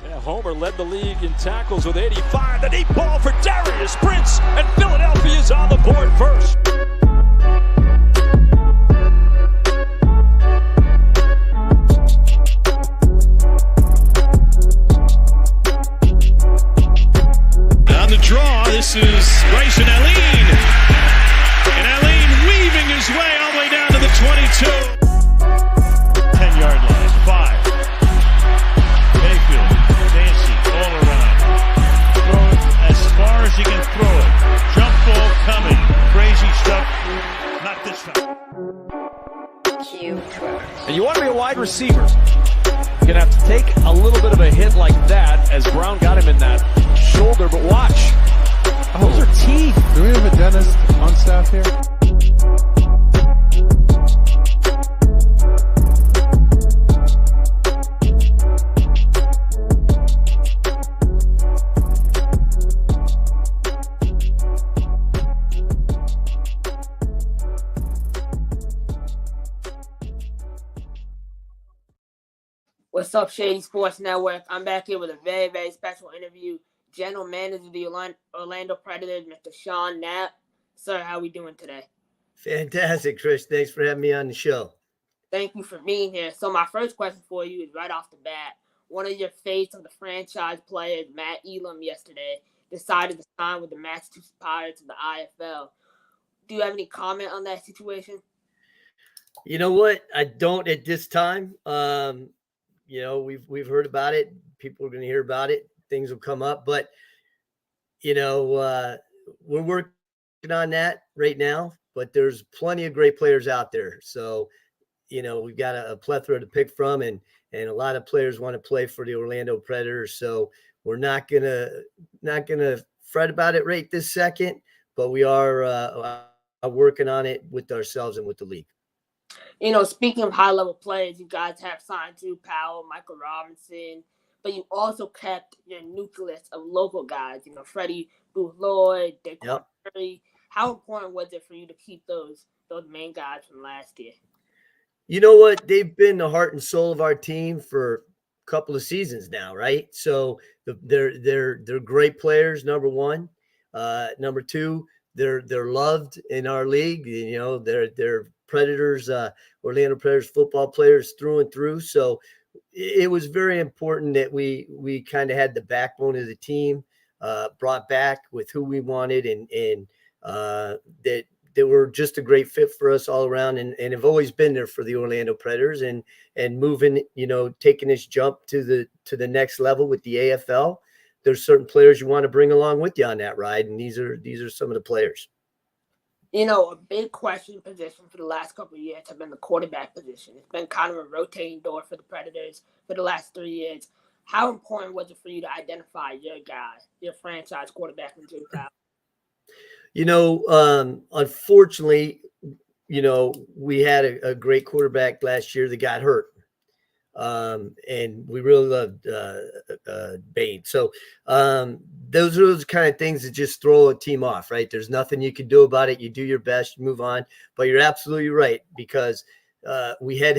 Yeah, Homer led the league in tackles with 85. The deep ball for Darius Prince, and Philadelphia's on the board first. On the draw, this is Grayson Allen. And Allen weaving his way all the way down to the 22. 10-yard line, 5. Mayfield, Dancy, all around. Throw it as far as he can throw it. Jump ball coming. Crazy stuff. Not this time. And you want to be a wide receiver. You're going to have to take a little bit of a hit like that as Brown got him in that shoulder, but watch. Those are teeth. Do we have a dentist on staff here? What's up, Shady Sports Network? I'm back here with a very, very special interview. General Manager of the Orlando Predators, Mr. Shawn Knapp. Sir, how are we doing today? Fantastic, Chris. Thanks for having me on the show. Thank you for being here. So my first question for you is right off the bat. One of your face of the franchise players, Matt Elam, yesterday decided to sign with the Massachusetts Pirates of the IFL. Do you have any comment on that situation? You know what? I don't at this time. We've heard about it. People are going to hear about it. Things will come up, but we're working on that right now, but there's plenty of great players out there. So, we've got a plethora to pick from, and a lot of players want to play for the Orlando Predators. So we're not going to fret about it right this second, but we are working on it with ourselves and with the league. Speaking of high-level players, you guys have signed Drew Powell, Michael Robinson, but you also kept your nucleus of local guys, Freddie Booth-Lloyd, Dick Curry. How important was it for you to keep those main guys from last year? You know what? They've been the heart and soul of our team for a couple of seasons now, right? So they're great players, number one. Number two, they're loved in our league. They're Predators, Orlando Predators football players through and through. So it was very important that we kind of had the backbone of the team brought back with who we wanted, and that they were just a great fit for us all around, and have always been there for the Orlando Predators, and moving, taking this jump to the next level with the AFL. There's certain players you want to bring along with you on that ride, and these are some of the players. A big question position for the last couple of years have been the quarterback position. It's been kind of a rotating door for the Predators for the last 3 years. How important was it for you to identify your guy, your franchise quarterback in Drew Powell? Unfortunately, we had a great quarterback last year that got hurt. And we really loved Bain. So those are those kind of things that just throw a team off, right? There's nothing you can do about it. You do your best, you move on. But you're absolutely right, because we had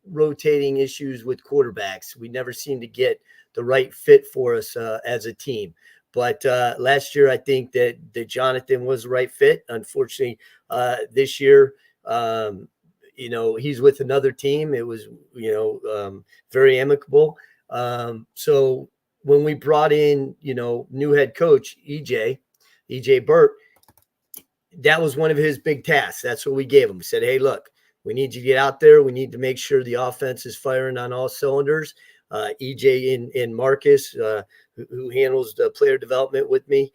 rotating issues with quarterbacks. We never seemed to get the right fit for us as a team. But last year, I think that Jonathan was the right fit. Unfortunately, this year, he's with another team. It was, very amicable. So when we brought in, new head coach, EJ Burt, that was one of his big tasks. That's what we gave him. We said, hey, look, we need you to get out there. We need to make sure the offense is firing on all cylinders. EJ and Marcus, who handles the player development with me,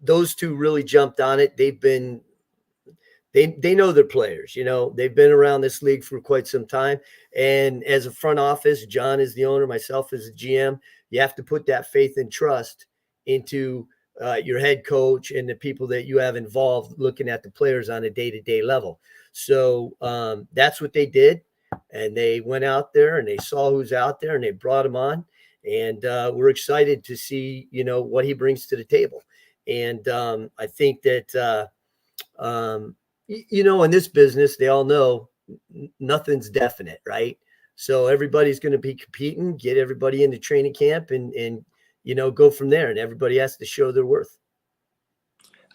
those two really jumped on it. They know their players, they've been around this league for quite some time. And as a front office, John is the owner, myself as a GM, you have to put that faith and trust into your head coach and the people that you have involved looking at the players on a day-to-day level. So that's what they did. And they went out there and they saw who's out there and they brought him on. And we're excited to see, what he brings to the table. And I think that, in this business, they all know nothing's definite, right? So everybody's going to be competing, get everybody into training camp and go from there. And everybody has to show their worth.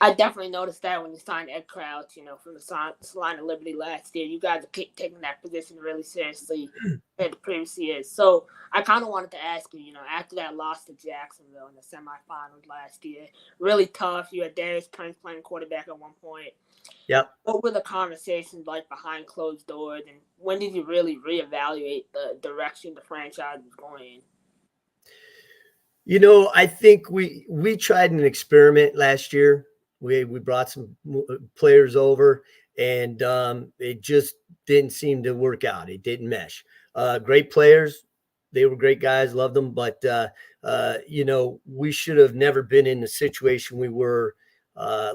I definitely noticed that when you signed Ed Crouch, from the Salina Liberty last year. You guys are taking that position really seriously in the previous years. So I kind of wanted to ask you, after that loss to Jacksonville in the semifinals last year, really tough. You had Darius Prince playing quarterback at one point. Yep. What were the conversations like behind closed doors, and when did you really reevaluate the direction the franchise was going in? I think we tried an experiment last year. We brought some players over, and it just didn't seem to work out. It didn't mesh. Great players. They were great guys. Loved them. But, we should have never been in the situation we were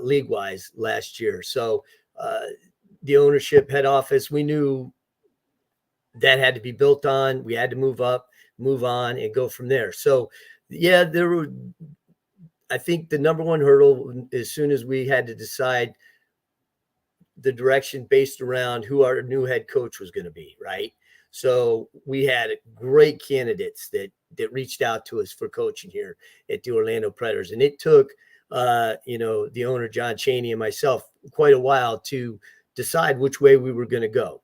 league-wise last year. So the ownership head office, we knew that had to be built on. We had to move up, move on, and go from there. So, yeah, I think the number one hurdle, as soon as we had to decide the direction based around who our new head coach was going to be, right? So we had great candidates that reached out to us for coaching here at the Orlando Predators. And it took, the owner, John Chaney, and myself quite a while to decide which way we were going to go.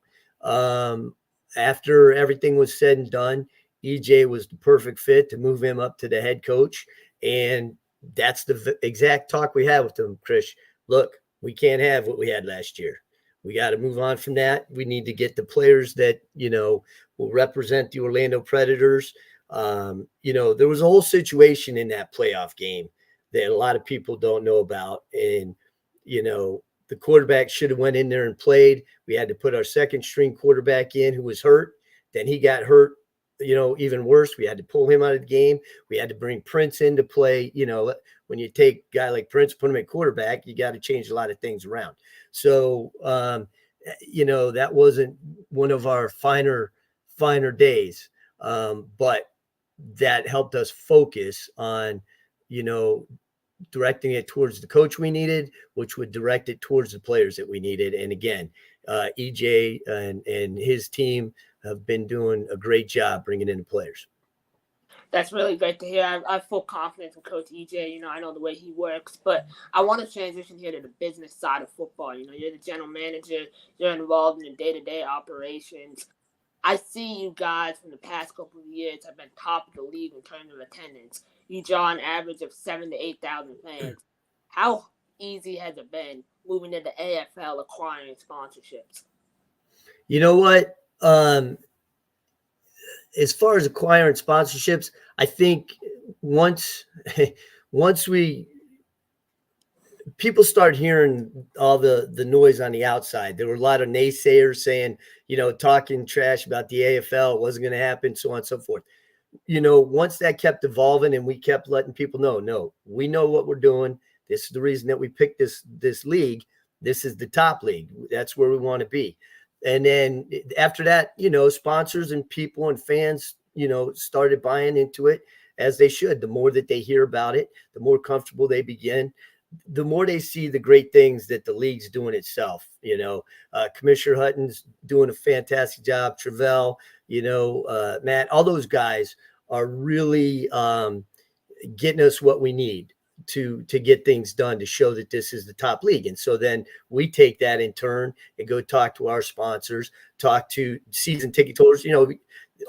After everything was said and done, EJ was the perfect fit to move him up to the head coach. And that's the exact talk we had with him, Chris. Look, we can't have what we had last year. We got to move on from that. We need to get the players that, will represent the Orlando Predators. There was a whole situation in that playoff game that a lot of people don't know about. And, the quarterback should have went in there and played. We had to put our second string quarterback in who was hurt. Then he got hurt. Even worse, we had to pull him out of the game. We had to bring Prince in to play. When you take a guy like Prince, put him at quarterback, you got to change a lot of things around. So, that wasn't one of our finer days. But that helped us focus on, directing it towards the coach we needed, which would direct it towards the players that we needed. And again, EJ and his team have been doing a great job bringing in the players. That's really great to hear. I have full confidence in Coach EJ. I know the way he works, but I want to transition here to the business side of football. You're the general manager. You're involved in the day-to-day operations. I see you guys from the past couple of years have been top of the league in terms of attendance. You draw an average of 7,000 to 8,000 fans. How easy has it been moving into AFL, acquiring sponsorships? You know what? As far as acquiring sponsorships, I think once people start hearing all the noise on the outside, there were a lot of naysayers saying, talking trash about the AFL, it wasn't going to happen, so on and so forth. Once that kept evolving and we kept letting people know, no, we know what we're doing. This is the reason that we picked this league. This is the top league. That's where we want to be. And then after that, sponsors and people and fans, started buying into it as they should. The more that they hear about it, the more comfortable they begin, the more they see the great things that the league's doing itself. Commissioner Hutton's doing a fantastic job. Travell, Matt, all those guys are really getting us what we need to get things done to show that this is the top league. And so then we take that in turn and go talk to our sponsors, talk to season ticket holders.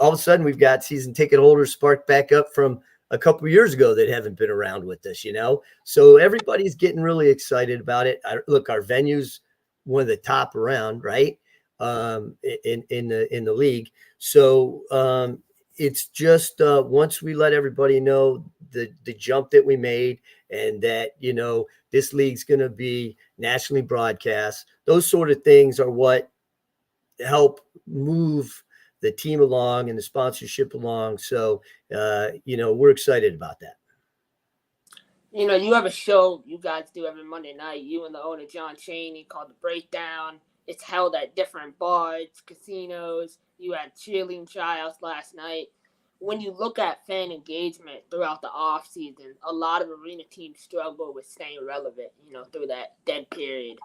All of a sudden we've got season ticket holders sparked back up from a couple of years ago that haven't been around with us, So everybody's getting really excited about it. Look, our venue's one of the top around, right? In the league. So it's just once we let everybody know the jump that we made and that, this league's going to be nationally broadcast, those sort of things are what help move the team along and the sponsorship along. So, we're excited about that. You have a show you guys do every Monday night, you and the owner, John Chaney, called The Breakdown. It's held at different bars, casinos. You had cheerleading tryouts last night. When you look at fan engagement throughout the offseason, a lot of arena teams struggle with staying relevant, through that dead period.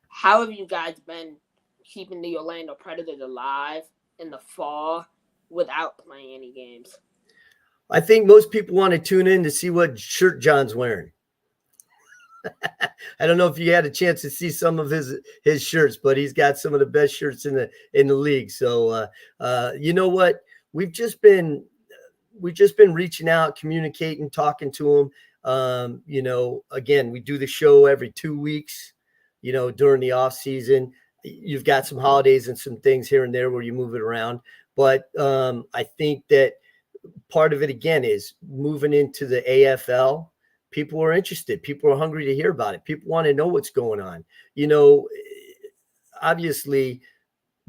How have you guys been keeping the Orlando Predators alive in the fall without playing any games? I think most people want to tune in to see what shirt John's wearing. I don't know if you had a chance to see some of his shirts, but he's got some of the best shirts in the league. So you know what? We've just been reaching out, communicating, talking to him. You know, again, we do the show every 2 weeks, you know, during the off season. You've got some holidays and some things here and there where you move it around. But I think that part of it, again, is moving into the AFL. People are interested. People are hungry to hear about it. People want to know what's going on. You know, obviously,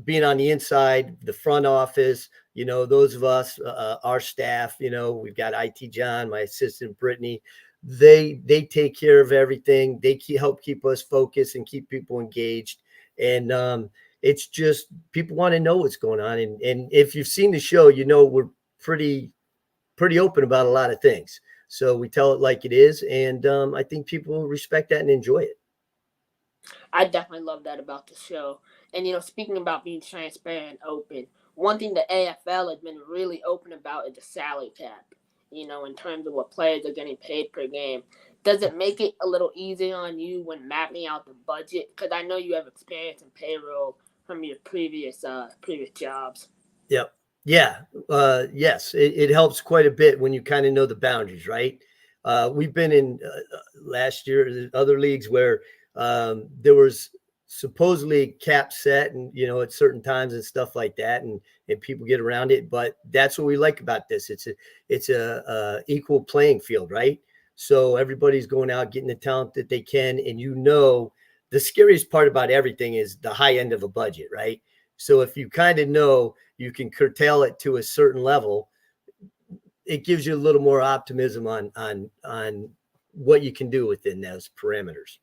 being on the inside, the front office, you know, those of us, our staff, you know, we've got IT John, my assistant Brittany. They take care of everything. They help keep us focused and keep people engaged. And it's just people want to know what's going on. And if you've seen the show, you know we're pretty open about a lot of things. So we tell it like it is, and I think people respect that and enjoy it. I definitely love that about the show. And, you know, speaking about being transparent and open, one thing the AFL has been really open about is the salary cap, you know, in terms of what players are getting paid per game. Does it make it a little easier on you when mapping out the budget? Because I know you have experience in payroll from your previous jobs. Yep. Yeah. Yes, it helps quite a bit when you kind of know the boundaries, right? We've been in last year, other leagues where there was supposedly cap set and, you know, at certain times and stuff like that. And people get around it, but that's what we like about this. It's a equal playing field, right? So everybody's going out, getting the talent that they can. And, you know, the scariest part about everything is the high end of a budget, right? So if you kind of know you can curtail it to a certain level, it gives you a little more optimism on what you can do within those parameters.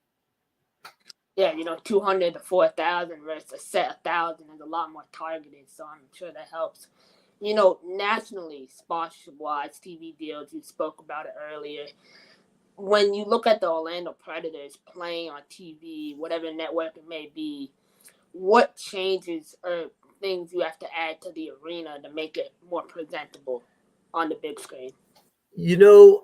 Yeah, you know, 200 to 4,000 versus a set 1,000 is a lot more targeted, so I'm sure that helps. You know, nationally, sponsorship-wise, TV deals, you spoke about it earlier. When you look at the Orlando Predators playing on TV, whatever network it may be, what changes or things you have to add to the arena to make it more presentable on the big screen? You know,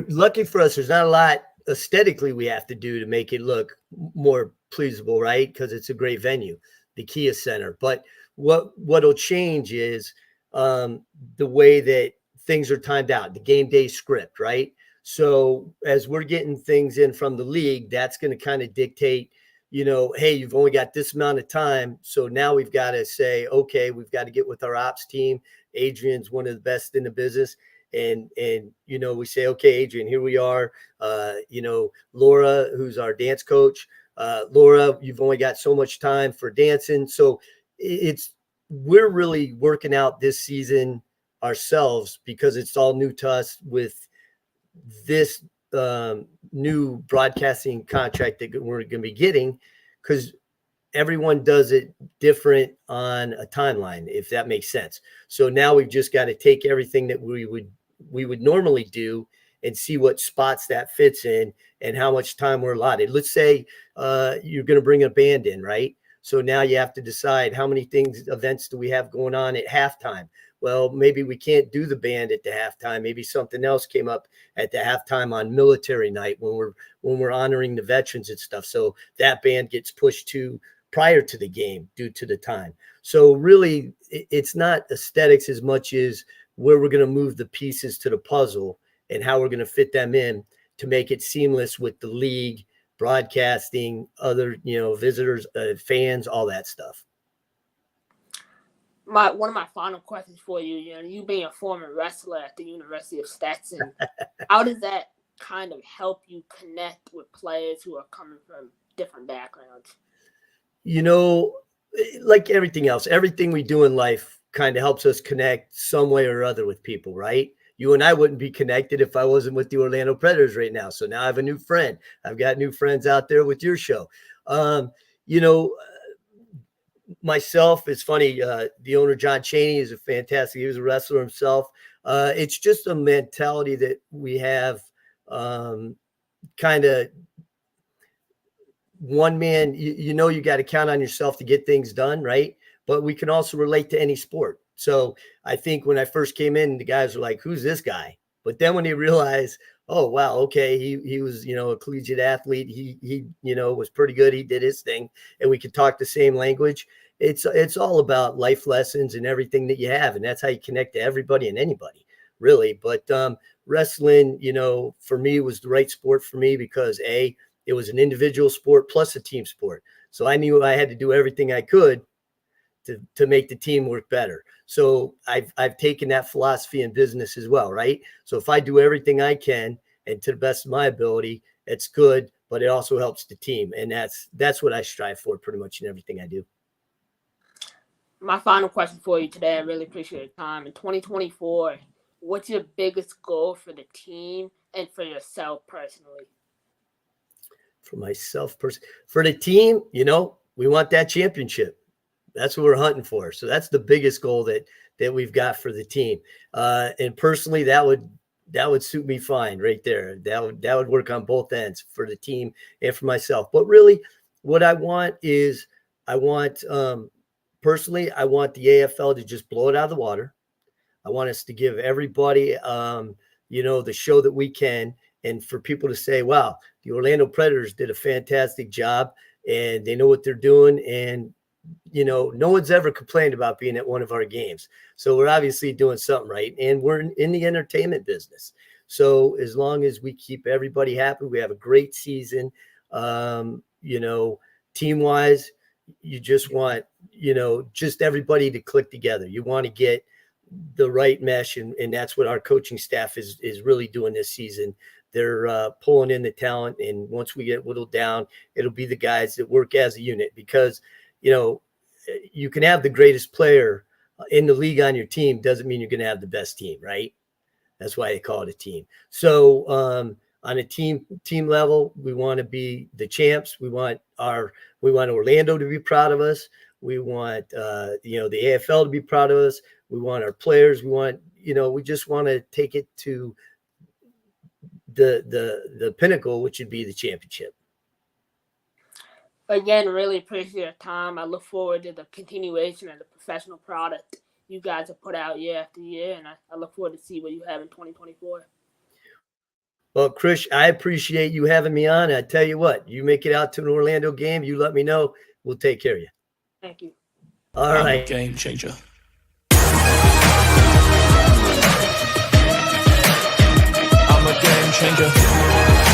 lucky for us, there's not a lot aesthetically we have to do to make it look more pleasable, right? Because it's a great venue, the Kia Center. But what'll change is the way that things are timed out, the game day script, right? So as we're getting things in from the league, that's going to kind of dictate, you know, hey, you've only got this amount of time. So now we've got to say, okay, we've got to get with our ops team. Adrian's one of the best in the business. And, you know, we say, okay, Adrian, here we are. You know, Laura, who's our dance coach, Laura, you've only got so much time for dancing. So we're really working out this season ourselves because it's all new to us with this new broadcasting contract that we're going to be getting, because everyone does it different on a timeline, if that makes sense. So now we've just got to take everything that we would normally do and see what spots that fits in and how much time we're allotted. Let's say you're going to bring a band in, right? So now you have to decide how many events do we have going on at halftime. Well, maybe we can't do the band at the halftime. Maybe something else came up at the halftime on military night when we're honoring the veterans and stuff. So that band gets pushed to prior to the game due to the time. So really, it's not aesthetics as much as where we're going to move the pieces to the puzzle and how we're going to fit them in to make it seamless with the league, broadcasting, other, you know, visitors, fans, all that stuff. One of my final questions for you, you know, you being a former wrestler at the University of Stetson, how does that kind of help you connect with players who are coming from different backgrounds? You know, like everything else, everything we do in life kind of helps us connect some way or other with people, right? You and I wouldn't be connected if I wasn't with the Orlando Predators right now. So now I have a new friend. I've got new friends out there with your show. You know, myself, it's funny. The owner, John Chaney, is fantastic. He was a wrestler himself. It's just a mentality that we have, kind of one man, you know, you got to count on yourself to get things done, right? But we can also relate to any sport. So I think when I first came in, the guys were like, who's this guy? But then when they realized, oh, wow, okay, he was, a collegiate athlete. He was pretty good. He did his thing, and we could talk the same language. It's all about life lessons and everything that you have. And that's how you connect to everybody and anybody, really. But wrestling, for me was the right sport for me because it was an individual sport plus a team sport. So I knew I had to do everything I could to make the team work better. So I've taken that philosophy in business as well, right? So if I do everything I can and to the best of my ability, it's good, but it also helps the team. And that's what I strive for pretty much in everything I do. My final question for you today, I really appreciate your time. In 2024, what's your biggest goal for the team and for yourself personally? For myself personally, for the team, we want that championship. That's what we're hunting for. So that's the biggest goal that we've got for the team. And personally, that would suit me fine right there. That would work on both ends for the team and for myself. But really, what I want is personally, I want the AFL to just blow it out of the water. I want us to give everybody, the show that we can, and for people to say, wow, the Orlando Predators did a fantastic job and they know what they're doing. And, no one's ever complained about being at one of our games. So we're obviously doing something right. And we're in the entertainment business. So as long as we keep everybody happy, we have a great season, team-wise, you just want, just everybody to click together. You want to get the right mesh, and that's what our coaching staff is really doing this season. They're pulling in the talent, and once we get whittled down, it'll be the guys that work as a unit because, you can have the greatest player in the league on your team. Doesn't mean you're going to have the best team, right? That's why they call it a team. So on a team level, we want to be the champs. We want Orlando to be proud of us. We want, the AFL to be proud of us. We want our players. We just want to take it to the pinnacle, which would be the championship. Again, really appreciate your time. I look forward to the continuation of the professional product you guys have put out year after year, and I look forward to see what you have in 2024. Well, Chris, I appreciate you having me on. I tell you what, you make it out to an Orlando game, you let me know. We'll take care of you. Thank you. All right. Game changer. I'm a game changer.